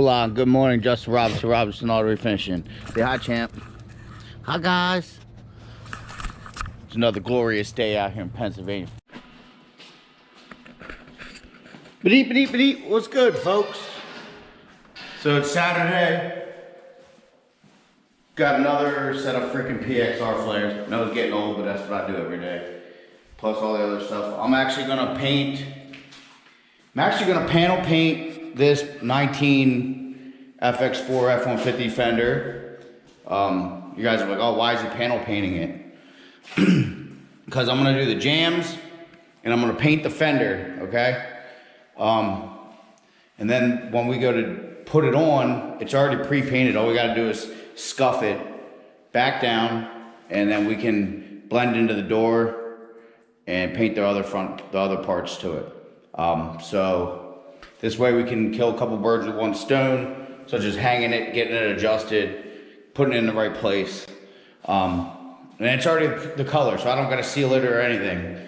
Hola, good morning, Justin Robinson Auto Refinishing. Say hi, champ. Hi, guys. It's another glorious day out here in Pennsylvania. Ba-deep, what's good, folks? So it's Saturday. Got another set of freaking PXR flares. I know it's getting old, but that's what I do every day. Plus all the other stuff. I'm actually gonna panel paint this 19 FX4 F-150 Fender. You guys are like, oh, why is he panel painting it? Because I'm gonna do the jams and I'm gonna paint the fender, okay? And then when we go to put it on, it's already pre-painted. All we gotta do is scuff it back down, and then we can blend into the door and paint the other parts to it. So this way we can kill a couple birds with one stone, such as hanging it, getting it adjusted, putting it in the right place. And it's already the color, so I don't gotta seal it or anything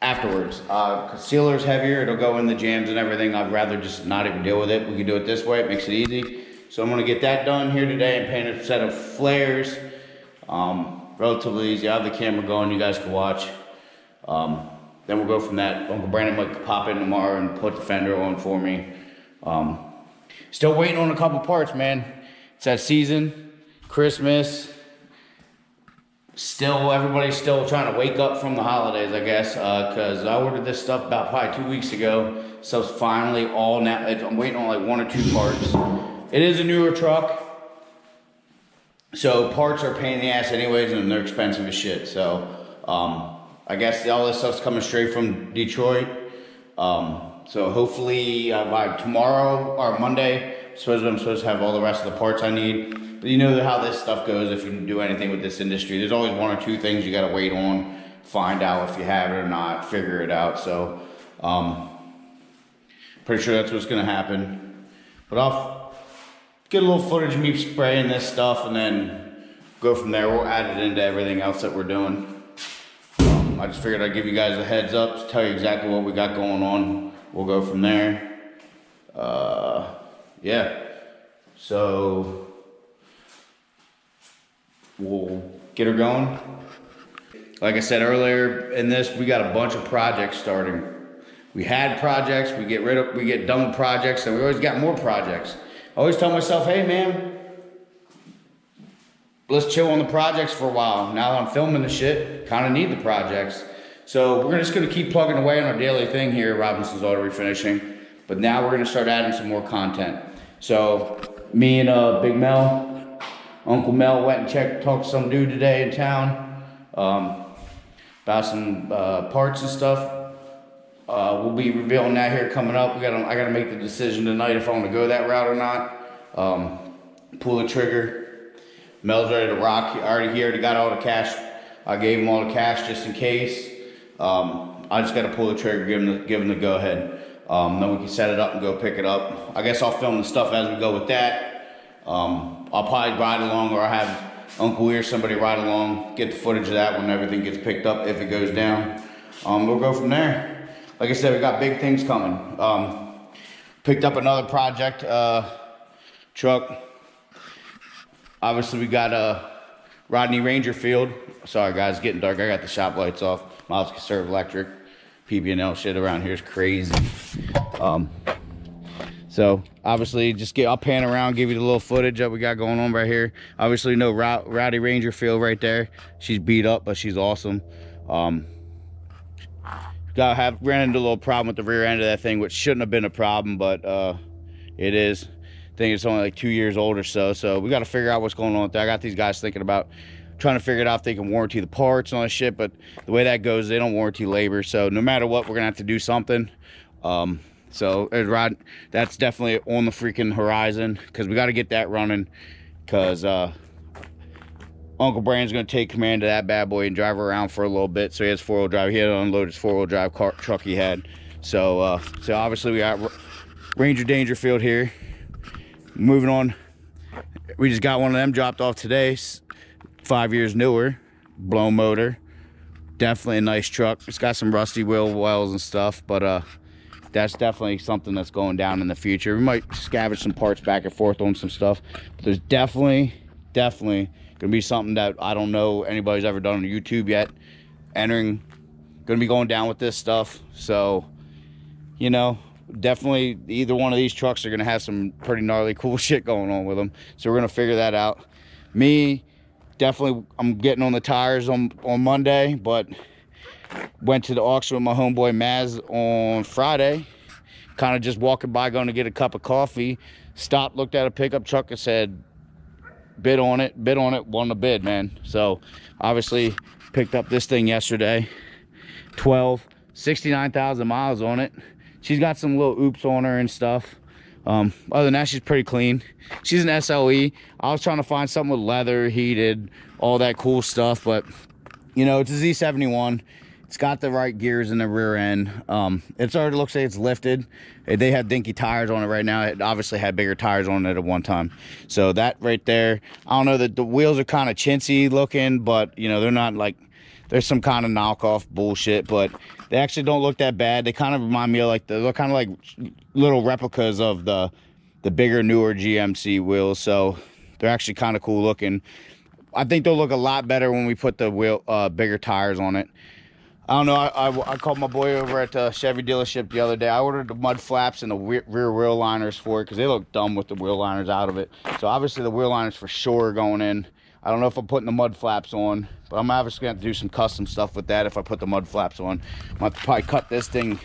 afterwards. Cause sealer's heavier, it'll go in the jams and everything. I'd rather just not even deal with it. We can do it this way, it makes it easy. So I'm gonna get that done here today and paint a set of flares. Relatively easy. I have the camera going, you guys can watch. Then we'll go from that. Uncle Brandon might pop in tomorrow and put the fender on for me. Still waiting on a couple parts, man. It's that season, Christmas. Everybody's still trying to wake up from the holidays, I guess, because I ordered this stuff about probably 2 weeks ago. So it's finally all now. I'm waiting on like 1 or 2 parts. It is a newer truck, so parts are a pain in the ass anyways, and they're expensive as shit. So I guess all this stuff's coming straight from Detroit. So hopefully by tomorrow or Monday, I'm supposed to have all the rest of the parts I need. But you know how this stuff goes if you do anything with this industry. There's always 1 or 2 things you gotta wait on, find out if you have it or not, figure it out. So pretty sure that's what's gonna happen. But I'll get a little footage of me spraying this stuff and then go from there. We'll add it into everything else that we're doing. I just figured I'd give you guys a heads up to tell you exactly what we got going on. We'll go from there. Yeah. So we'll get her going. Like I said earlier in this, we got a bunch of projects starting. We had projects, we get done with projects, and we always got more projects. I always tell myself, hey man, let's chill on the projects for a while. Now that I'm filming the shit, kind of need the projects. So we're just gonna keep plugging away on our daily thing here at Robinson's Auto Refinishing. But now we're gonna start adding some more content. So me and Big Mel, Uncle Mel went and talked to some dude today in town about some parts and stuff. We'll be revealing that here coming up. I gotta make the decision tonight if I want to go that route or not. Pull the trigger. Mel's ready to rock. He already got all the cash. I gave him all the cash just in case. I just gotta pull the trigger, give him the go ahead. Then we can set it up and go pick it up. I guess I'll film the stuff as we go with that. I'll probably ride along, or I'll have Uncle or somebody ride along, get the footage of that when everything gets picked up, if it goes down. We'll go from there. Like I said, we got big things coming. Picked up another project truck. Obviously, we got Rodney Rangerfield. Sorry, guys, it's getting dark. I got the shop lights off. Miles Conserve Electric. PB&L shit around here is crazy. So obviously, I'll pan around, give you the little footage that we got going on right here. Obviously, no Rowdy Rangerfield right there. She's beat up, but she's awesome. Ran into a little problem with the rear end of that thing, which shouldn't have been a problem, but it is. I think it's only like 2 years old or so. So we got to figure out what's going on with that. I got these guys thinking about trying to figure it out if they can warranty the parts and all that shit, but the way that goes, they don't warranty labor. So no matter what, we're gonna have to do something. So that's definitely on the freaking horizon, because we got to get that running, because Uncle Brandon's going to take command of that bad boy and drive around for a little bit. So he has 4-wheel drive. He had to unload his 4-wheel drive truck he had. So obviously we got Ranger Dangerfield here. Moving on, we just got one of them dropped off today. 5 years newer, blown motor. Definitely a nice truck. It's got some rusty wheel wells and stuff, but that's definitely something that's going down in the future. We might scavenge some parts back and forth on some stuff, but there's definitely gonna be something that I don't know anybody's ever done on YouTube yet. Gonna be going down with this stuff. So, you know, definitely either one of these trucks are gonna have some pretty gnarly cool shit going on with them. So we're gonna figure that out. Me, definitely, I'm getting on the tires on Monday, but went to the auction with my homeboy Maz on Friday. Kind of just walking by, going to get a cup of coffee. Stopped, looked at a pickup truck and said, bid on it, won the bid, man. So obviously picked up this thing yesterday. 69,000 miles on it. She's got some little oops on her and stuff. Other than that, she's pretty clean. She's an SLE. I was trying to find something with leather, heated, all that cool stuff, but you know, it's a Z71. It's got the right gears in the rear end. It's already looks like it's lifted. They have dinky tires on it right now. It obviously had bigger tires on it at one time. So that right there, I don't know, that the wheels are kind of chintzy looking, but you know, they're not like, there's some kind of knockoff bullshit, but they actually don't look that bad. They kind of remind me of like, they look kind of like little replicas of the bigger, newer GMC wheels. So they're actually kind of cool looking. I think they'll look a lot better when we put the bigger tires on it. I don't know, I called my boy over at the Chevy dealership the other day. I ordered the mud flaps and the rear wheel liners for it because they look dumb with the wheel liners out of it. So obviously the wheel liners for sure are going in. I don't know if I'm putting the mud flaps on, but I'm obviously going to do some custom stuff with that if I put the mud flaps on. I might probably cut this thing,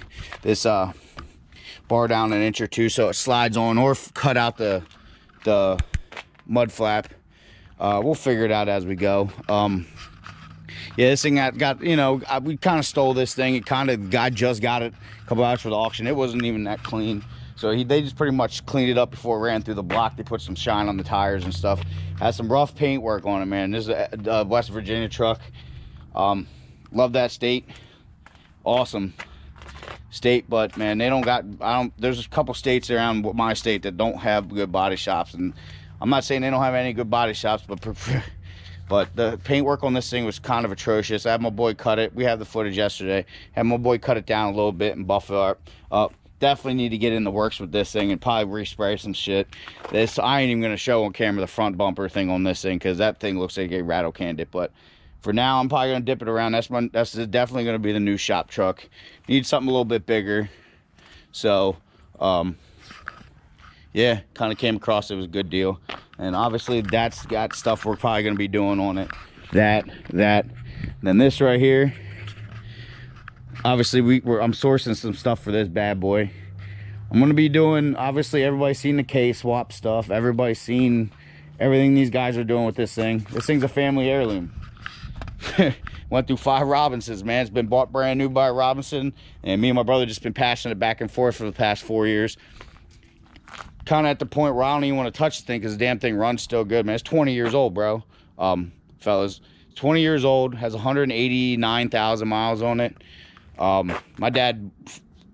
this bar down an inch or two so it slides on, or cut out the mud flap. We'll figure it out as we go. Yeah, this thing got you know, we kind of stole this thing. Guy just got it a couple hours for the auction. It wasn't even that clean. So they just pretty much cleaned it up before it ran through the block. They put some shine on the tires and stuff. Has some rough paint work on it, man. This is a West Virginia truck. Love that state. Awesome state, but man, they don't got, there's a couple states around my state that don't have good body shops, and I'm not saying they don't have any good body shops, but the paint work on this thing was kind of atrocious. I had my boy cut it. We have the footage yesterday. Had my boy cut it down a little bit and buff it up. Definitely need to get in the works with this thing and probably respray some shit. I ain't even gonna show on camera the front bumper thing on this thing because that thing looks like a rattle can dip. But for now, I'm probably gonna dip it around. That's definitely gonna be the new shop truck. Need something a little bit bigger. So, yeah, kind of came across it was a good deal. And obviously that's got stuff we're probably gonna be doing on it. That, then this right here. Obviously I'm sourcing some stuff for this bad boy. I'm gonna be doing, obviously everybody's seen the K-swap stuff. Everybody's seen everything these guys are doing with this thing. This thing's a family heirloom. Went through 5 Robinsons, man. It's been bought brand new by Robinson, and me and my brother just been passing it back and forth for the past 4 years. Kind of at the point where I don't even want to touch the thing because the damn thing runs still good, man. It's 20 years old, bro. Fellas, 20 years old, has 189,000 miles on it. My dad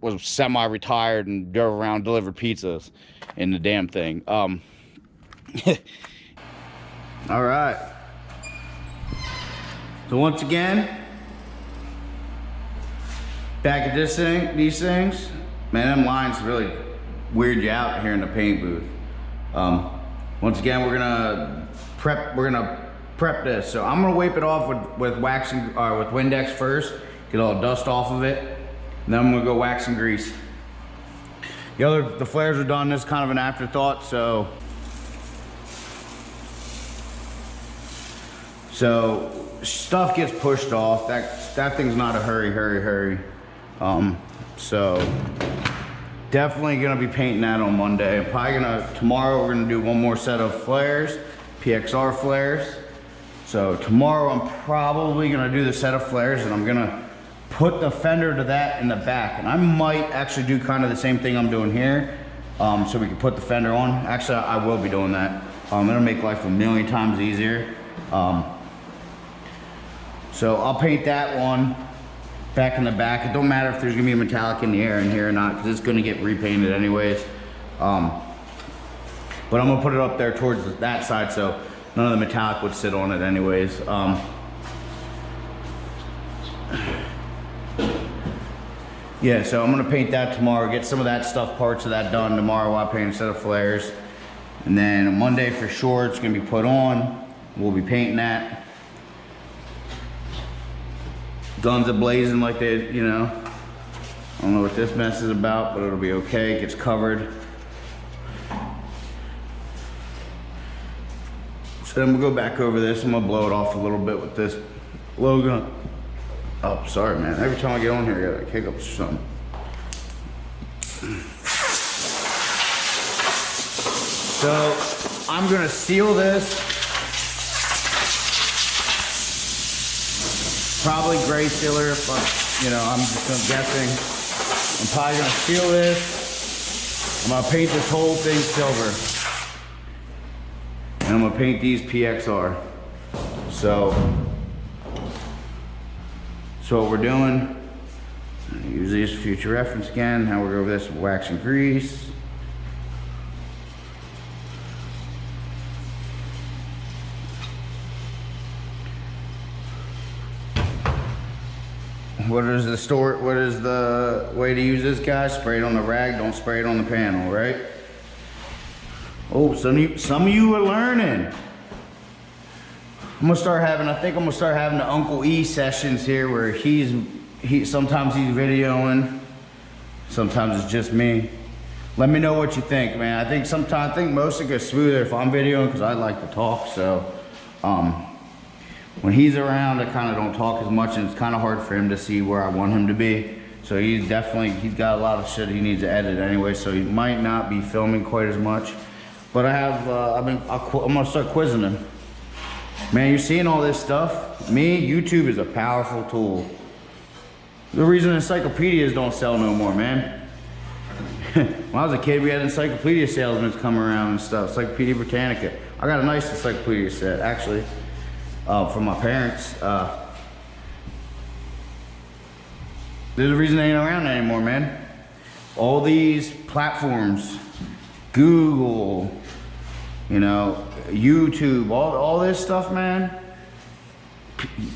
was semi-retired and drove around, delivered pizzas in the damn thing. All right. So once again, back at these things, man, them lines really weird you out here in the paint booth. Once again, we're gonna prep this. So I'm gonna wipe it off with waxing, with Windex first. Get all the dust off of it, and then I'm gonna go wax and grease. The flares are done. This is kind of an afterthought, so stuff gets pushed off. That thing's not a hurry. So definitely gonna be painting that on Monday. Tomorrow we're gonna do one more set of flares, PXR flares. So tomorrow I'm probably gonna do the set of flares, and I'm gonna put the fender to that in the back, and I might actually do kind of the same thing I'm doing here, so we can put the fender on. Actually, I will be doing that. It'll make life a million times easier. So I'll paint that one back in the back. It don't matter if there's gonna be a metallic in the air in here or not, because it's gonna get repainted anyways. But I'm gonna put it up there towards that side so none of the metallic would sit on it anyways. Yeah, so I'm gonna paint that tomorrow, get some of that stuff, parts of that done tomorrow while I paint a set of flares. And then Monday for sure it's gonna be put on. We'll be painting that. Guns are blazing like they, you know. I don't know what this mess is about, but it'll be okay, it gets covered. So then we'll go back over this. I'm gonna blow it off a little bit with this logo. Oh, sorry, man. Every time I get on here, I got like hiccups or something. So I'm gonna seal this. Probably gray sealer, but you know, I'm guessing. I'm probably gonna seal this. I'm gonna paint this whole thing silver. And I'm gonna paint these PXR. So what we're doing, use these for future reference again. Now we're over this with wax and grease. What is the way to use this, guys? Spray it on the rag, don't spray it on the panel, right? Oh, some of you are learning. I think I'm gonna start having the Uncle E sessions here where sometimes he's videoing, sometimes it's just me. Let me know what you think, man. I think most it gets smoother if I'm videoing because I like to talk, so when he's around I kind of don't talk as much and it's kind of hard for him to see where I want him to be. So he's got a lot of shit he needs to edit anyway, so he might not be filming quite as much. But I'm gonna start quizzing him. Man, you're seeing all this stuff. YouTube is a powerful tool. The reason encyclopedias don't sell no more, man. When I was a kid, we had encyclopedia salesmen come around and stuff. Encyclopedia Britannica. I got a nice encyclopedia set, actually, from my parents. There's a reason they ain't around anymore, man. All these platforms, Google, you know, YouTube, all this stuff, man,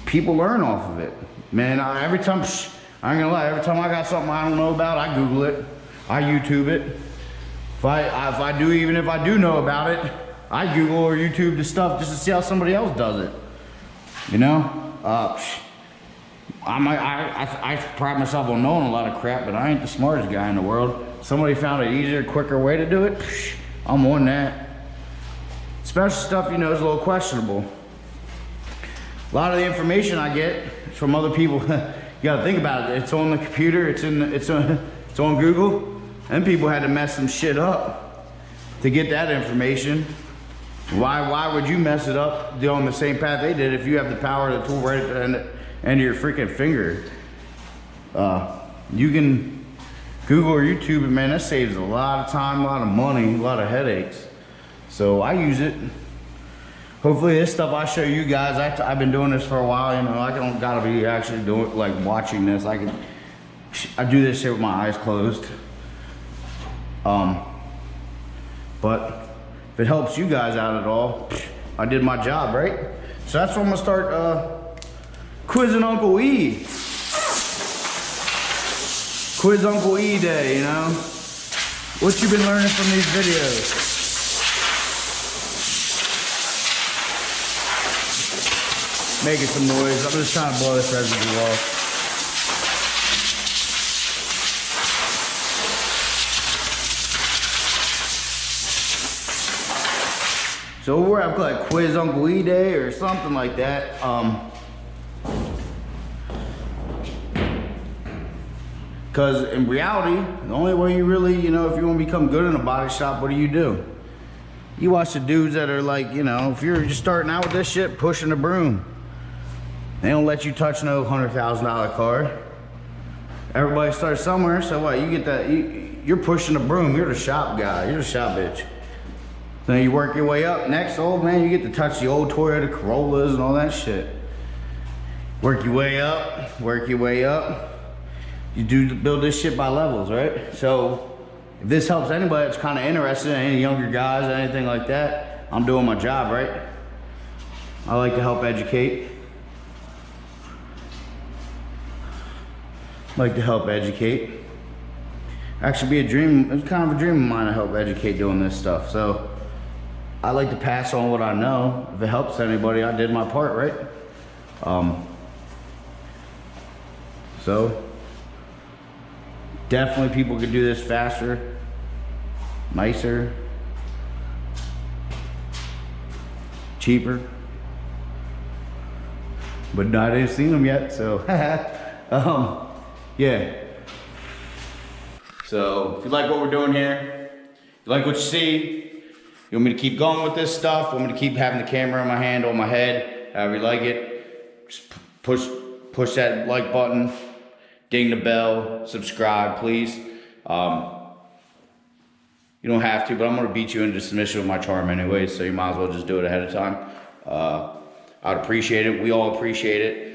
people learn off of it. Man, every time I got something I don't know about, I Google it, I YouTube it. If I do know about it, I Google or YouTube the stuff just to see how somebody else does it. You know? I pride myself on knowing a lot of crap, but I ain't the smartest guy in the world. Somebody found an easier, quicker way to do it, I'm on that. Special stuff, you know, is a little questionable. A lot of the information I get is from other people. You gotta think about it. It's on the computer, it's on Google, and people had to mess some shit up to get that information. Why would you mess it up on the same path they did if you have the power of the tool right at the end of your freaking finger? You can Google or YouTube it, man. That saves a lot of time, a lot of money, a lot of headaches. So I use it. Hopefully this stuff I show you guys, I've been doing this for a while, you know, I don't gotta be actually doing, like, watching this. I do this shit with my eyes closed. But if it helps you guys out at all, I did my job, right? So that's when I'm gonna start quizzing Uncle E. Quiz Uncle E Day, you know? What you been learning from these videos? Making some noise. I'm just trying to blow this residue off. So we're at like Quiz Uncle E Day or something like that. Because in reality, the only way you really, you know, if you want to become good in a body shop, what do? You watch the dudes that are like, you know, if you're just starting out with this shit, pushing a broom. They don't let you touch no $100,000 car. Everybody starts somewhere, so what? You get that, you're pushing a broom, you're the shop guy, you're the shop bitch. Then you work your way up. Next, old man, you get to touch the old Toyota Corollas and all that shit. Work your way up, work your way up. You build this shit by levels, right? So if this helps anybody that's kind of interested, any younger guys or anything like that, I'm doing my job, right? I like to help educate. like to help educate. Actually be a dream, it's kind of a dream of mine to help educate doing this stuff. So I like to pass on what I know. If it helps anybody, I did my part, right? So definitely people could do this faster, nicer, cheaper. But I didn't see them yet, so yeah. So if you like what we're doing here, you like what you see, you want me to keep going with this stuff, want me to keep having the camera in my hand, on my head, however you like it, just push that like button, ding the bell, subscribe, please. You don't have to, but I'm gonna beat you into submission with my charm anyway, so you might as well just do it ahead of time. I'd appreciate it. We all appreciate it.